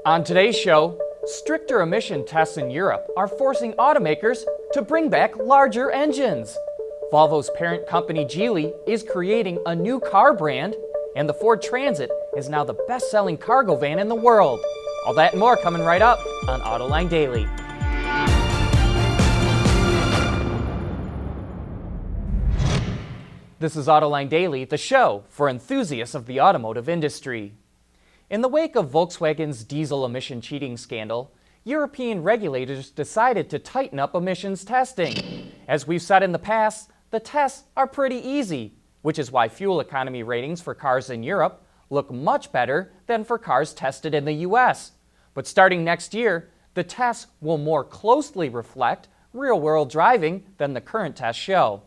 On today's show, stricter emission tests in Europe are forcing automakers to bring back larger engines. Volvo's parent company Geely is creating a new car brand, and the Ford Transit is now the best-selling cargo van in the world. All that and more coming right up on Autoline Daily. This is Autoline Daily, the show for enthusiasts of the automotive industry. In the wake of Volkswagen's diesel emission cheating scandal, European regulators decided to tighten up emissions testing. As we've said in the past, the tests are pretty easy, which is why fuel economy ratings for cars in Europe look much better than for cars tested in the US. But starting next year, the tests will more closely reflect real-world driving than the current tests show.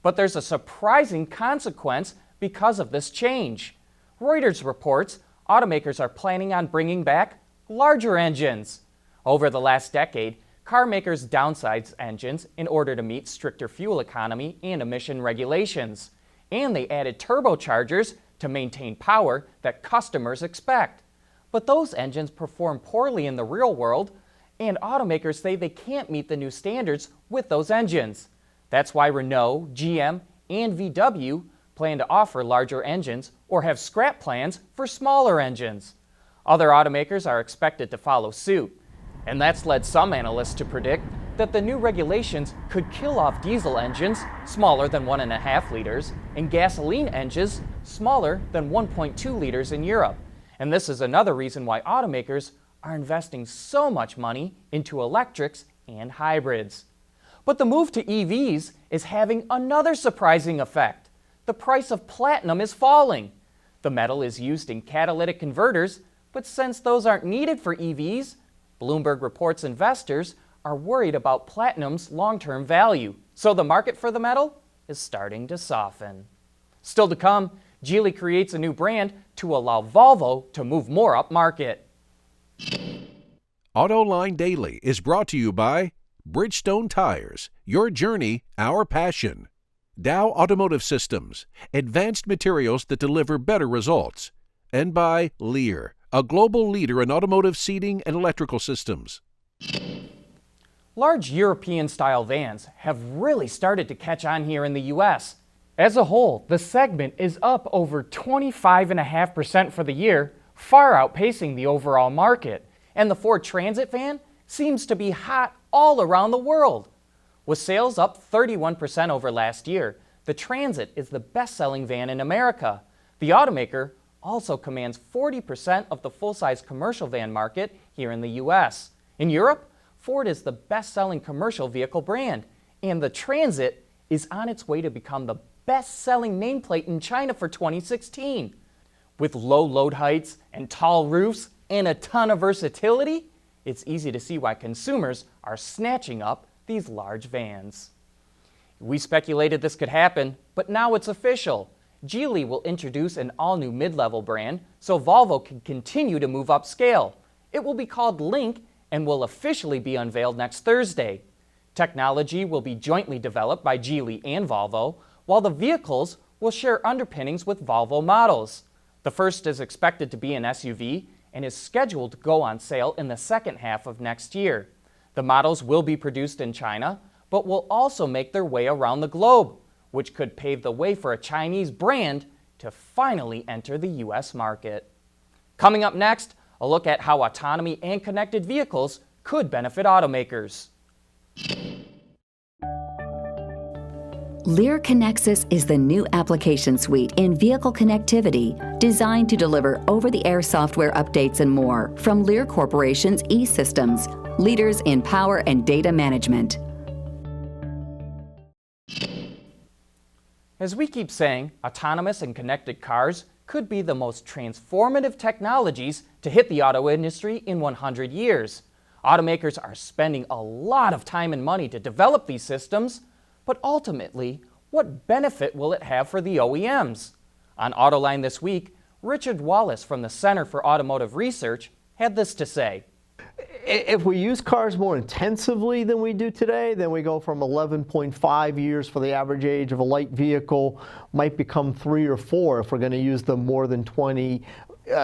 But there's a surprising consequence because of this change. Reuters reports automakers are planning on bringing back larger engines. Over the last decade, car makers downsized engines in order to meet stricter fuel economy and emission regulations. And they added turbochargers to maintain power that customers expect. But those engines perform poorly in the real world, and automakers say they can't meet the new standards with those engines. That's why Renault, GM, and VW plan to offer larger engines or have scrap plans for smaller engines. Other automakers are expected to follow suit, and that's led some analysts to predict that the new regulations could kill off diesel engines smaller than 1.5 liters and gasoline engines smaller than 1.2 liters in Europe. And this is another reason why automakers are investing so much money into electrics and hybrids. But the move to EVs is having another surprising effect. The price of platinum is falling. The metal is used in catalytic converters, but since those aren't needed for EVs, Bloomberg reports investors are worried about platinum's long-term value. So the market for the metal is starting to soften. Still to come, Geely creates a new brand to allow Volvo to move more upmarket. Autoline Daily is brought to you by Bridgestone Tires, your journey, our passion. Dow Automotive Systems, advanced materials that deliver better results. And by Lear, a global leader in automotive seating and electrical systems. Large European-style vans have really started to catch on here in the US. As a whole, the segment is up over 25.5% for the year, far outpacing the overall market. And the Ford Transit van seems to be hot all around the world. With sales up 31% over last year, the Transit is the best-selling van in America. The automaker also commands 40% of the full-size commercial van market here in the US. In Europe, Ford is the best-selling commercial vehicle brand, and the Transit is on its way to become the best-selling nameplate in China for 2016. With low load heights and tall roofs and a ton of versatility, it's easy to see why consumers are snatching up these large vans. We speculated this could happen, but now it's official. Geely will introduce an all-new mid-level brand so Volvo can continue to move upscale. It will be called Link and will officially be unveiled next Thursday. Technology will be jointly developed by Geely and Volvo, while the vehicles will share underpinnings with Volvo models. The first is expected to be an SUV and is scheduled to go on sale in the second half of next year. The models will be produced in China, but will also make their way around the globe, which could pave the way for a Chinese brand to finally enter the US market. Coming up next, a look at how autonomy and connected vehicles could benefit automakers. Lear Connexus is the new application suite in vehicle connectivity designed to deliver over-the-air software updates and more from Lear Corporation's E-Systems, leaders in power and data management. As we keep saying, autonomous and connected cars could be the most transformative technologies to hit the auto industry in 100 years. Automakers are spending a lot of time and money to develop these systems, but ultimately, what benefit will it have for the OEMs? On Autoline this week, Richard Wallace from the Center for Automotive Research had this to say. If we use cars more intensively than we do today, then we go from 11.5 years for the average age of a light vehicle, might become 3 or 4 if we're going to use them more than 20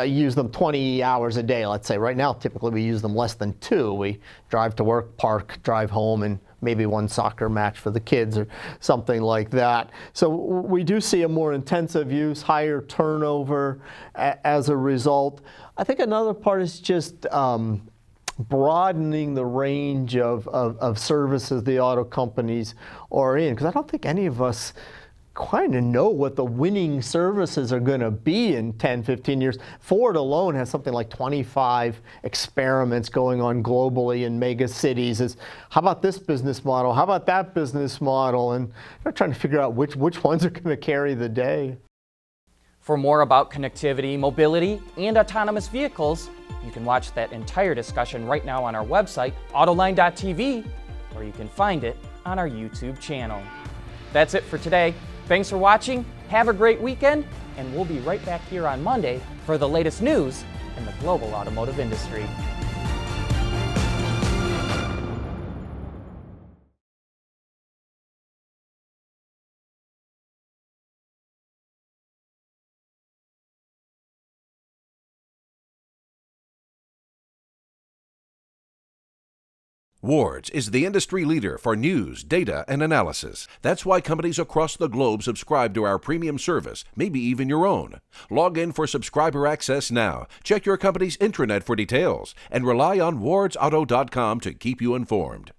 use them 20 hours a day, let's say. Right now, typically we use them less than 2. We drive to work, park, drive home, and maybe one soccer match for the kids or something like that. So we do see a more intensive use, higher turnover as a result. I think another part is just broadening the range of services the auto companies are in, because I don't think any of us kind of know what the winning services are going to be in 10, 15 years. Ford alone has something like 25 experiments going on globally in mega cities. How about this business model? How about that business model? And they're trying to figure out which ones are going to carry the day. For more about connectivity, mobility, and autonomous vehicles, you can watch that entire discussion right now on our website, Autoline.tv, or you can find it on our YouTube channel. That's it for today. Thanks for watching, have a great weekend, and we'll be right back here on Monday for the latest news in the global automotive industry. Wards is the industry leader for news, data, and analysis. That's why companies across the globe subscribe to our premium service, maybe even your own. Log in for subscriber access now. Check your company's intranet for details and rely on wardsauto.com to keep you informed.